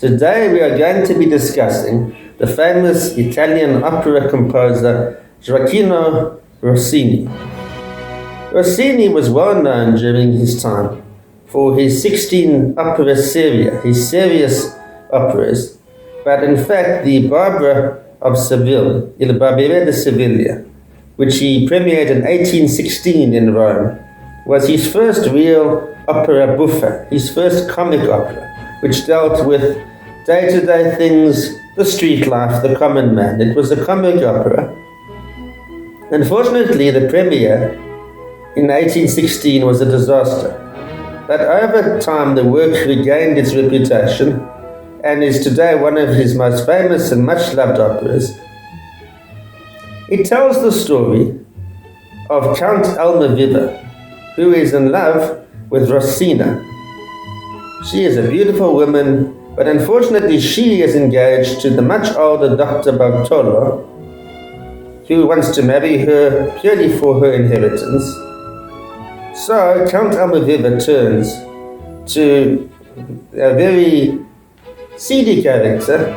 Today we are going to be discussing the famous Italian opera composer Gioachino Rossini. Rossini was well known during his time for his 16 opera serie, his serious operas, but in fact the Barbiere of Seville, Il Barbiere de Siviglia, which he premiered in 1816 in Rome, was his first real opera buffa, his first comic opera, which dealt with day-to-day things, the street life, the common man. It was a comic opera. Unfortunately, the premiere in 1816 was a disaster, but over time the work regained its reputation and is today one of his most famous and much loved operas. It tells the story of Count Almaviva, who is in love with Rosina. She is a beautiful woman, but unfortunately she is engaged to the much older Dr. Bartolo, who wants to marry her purely for her inheritance. So Count Almaviva turns to a very seedy character.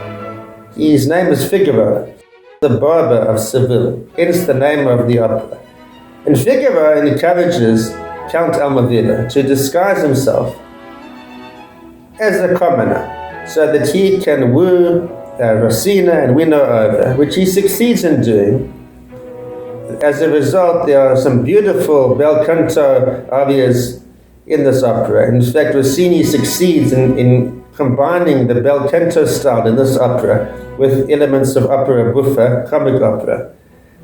His name is Figaro, the barber of Seville, hence the name of the opera. And Figaro encourages Count Almaviva to disguise himself as a commoner so that he can woo Rosina and win her over, which he succeeds in doing. As a result, there are some beautiful bel canto arias in this opera. In fact, Rossini succeeds in combining the bel canto style in this opera with elements of opera buffa, comic opera.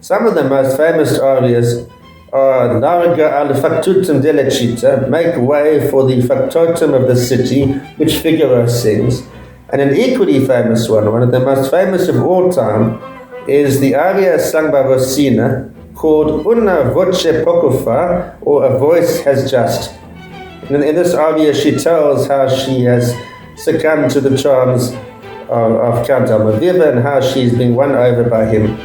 Some of the most famous arias are Larga al factotum della città, make way for the factotum of the city, which Figaro sings. And an equally famous one of the most famous of all time, is the aria sung by Rosina called Una voce poco fa, or A Voice Has Just. And in this aria she tells how she has succumbed to the charms of Count Almaviva and how she's been won over by him.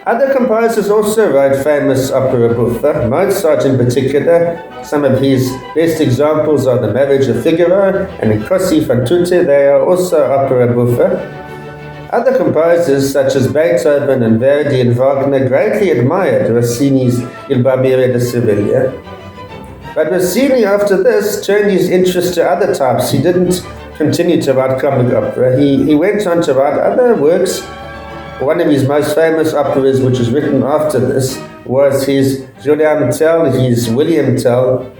Other composers also wrote famous opera buffa, Mozart in particular. Some of his best examples are The Marriage of Figaro and Così fan tutte. They are also opera buffa. Other composers such as Beethoven and Verdi and Wagner greatly admired Rossini's Il Barbiere de Siviglia. But Rossini after this turned his interest to other types. He didn't continue to write comic opera. He went on to write other works. One of his most famous operas, which was written after this, was his Julian Tell, his William Tell.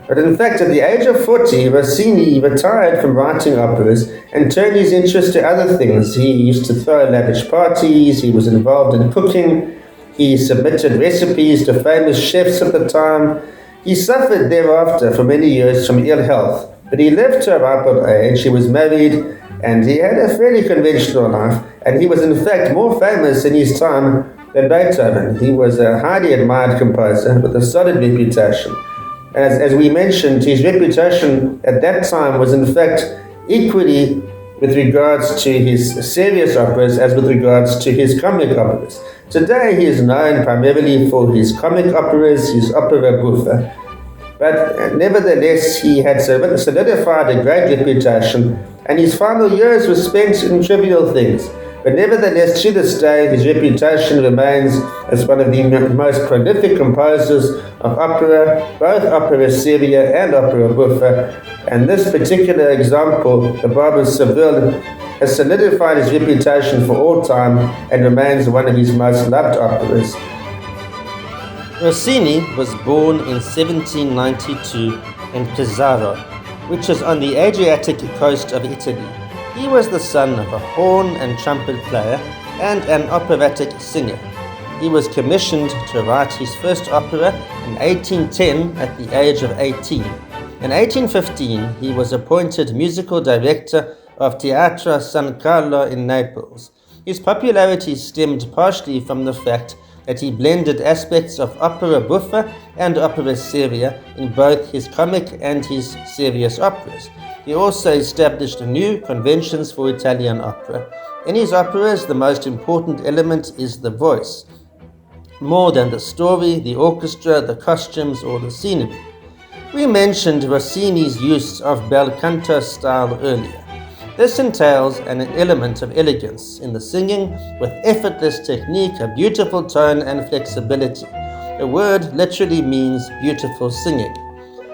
But in fact, at the age of 40, Rossini retired from writing operas and turned his interest to other things. He used to throw lavish parties, he was involved in cooking, he submitted recipes to famous chefs at the time. He suffered thereafter for many years from ill health, but he lived to a ripe old age. He was married and he had a fairly conventional life, and he was in fact more famous in his time than Beethoven. He was a highly admired composer with a solid reputation. As we mentioned, his reputation at that time was in fact equally with regards to his serious operas as with regards to his comic operas. Today he is known primarily for his comic operas, his opera buffa, but nevertheless he had solidified a great reputation, and his final years were spent in trivial things. But nevertheless, to this day, his reputation remains as one of the most prolific composers of opera, both opera seria and opera buffa. And this particular example, the Barber of Seville, has solidified his reputation for all time and remains one of his most loved operas. Rossini was born in 1792 in Pesaro, which is on the Adriatic coast of Italy. He was the son of a horn and trumpet player and an operatic singer. He was commissioned to write his first opera in 1810 at the age of 18. In 1815, he was appointed musical director of Teatro San Carlo in Naples. His popularity stemmed partially from the fact that he blended aspects of opera buffa and opera seria in both his comic and his serious operas. He also established new conventions for Italian opera. In his operas, the most important element is the voice, more than the story, the orchestra, the costumes, or the scenery. We mentioned Rossini's use of bel canto style earlier. This entails an element of elegance in the singing with effortless technique, a beautiful tone and flexibility. The word literally means beautiful singing.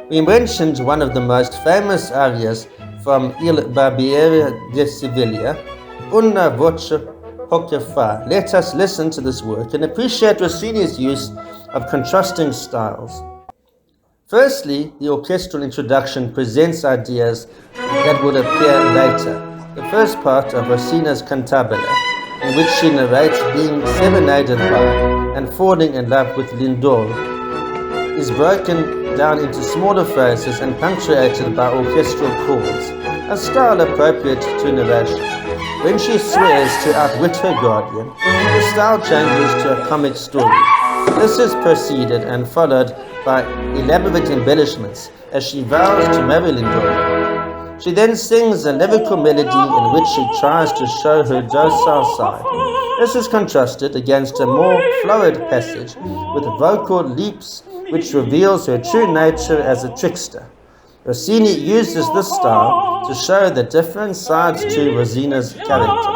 We mentioned one of the most famous arias from Il Barbiere di Siviglia, Una voce poco fa. Let us listen to this work and appreciate Rossini's use of contrasting styles. Firstly, the orchestral introduction presents ideas that would appear later. The first part of Rossini's Cantabile, in which she narrates being serenaded by and falling in love with Lindor, is broken down into smaller phrases and punctuated by orchestral chords, a style appropriate to narration. When she swears to outwit her guardian, the style changes to a comic story. This is preceded and followed by elaborate embellishments as she vows to marry Lindor. She then sings a lyrical melody in which she tries to show her docile side. This is contrasted against a more florid passage with vocal leaps which reveals her true nature as a trickster. Rossini uses this style to show the different sides to Rosina's character.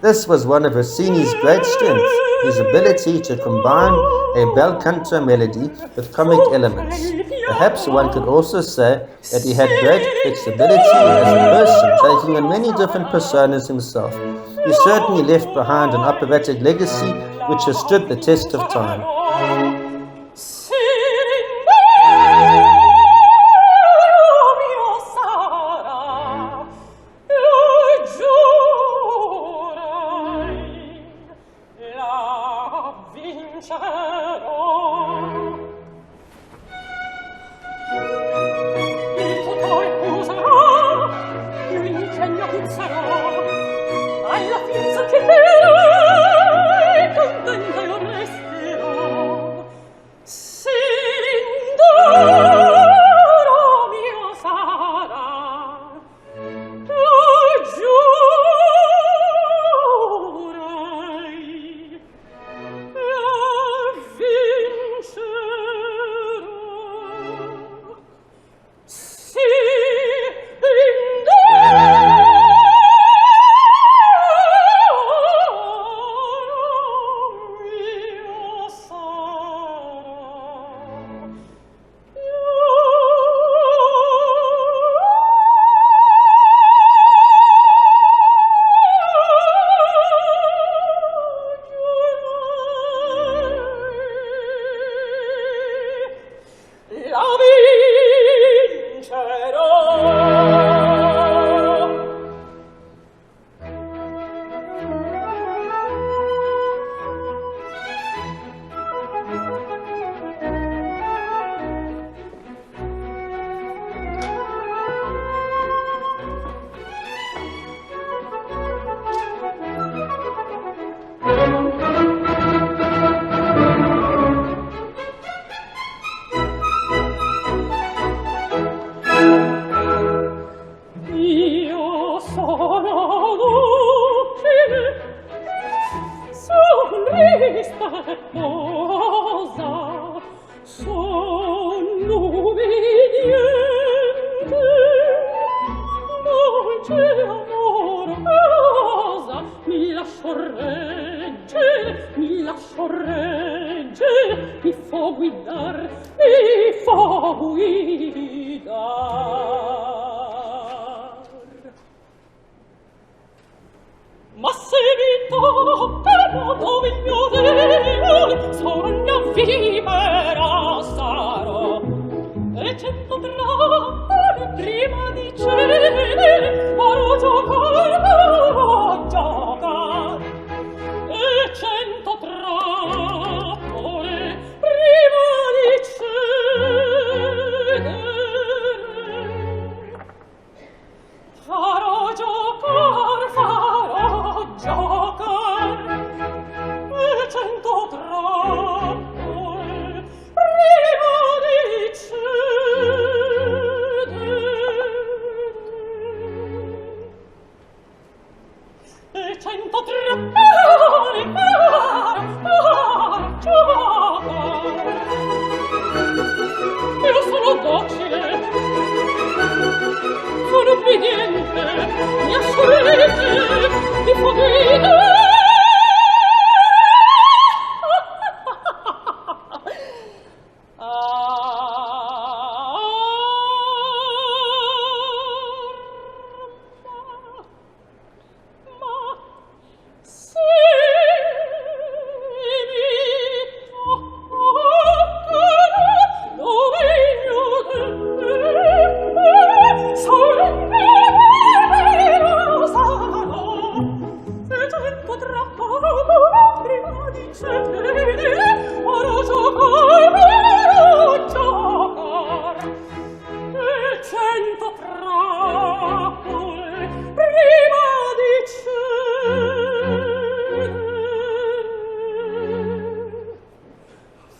This was one of Rossini's great strengths, his ability to combine a bel canto melody with comic elements. Perhaps one could also say that he had great flexibility as a person, taking on many different personas himself. He certainly left behind an operatic legacy which has stood the test of time. Sono obbediente, mi ascolto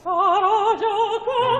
Farò giocare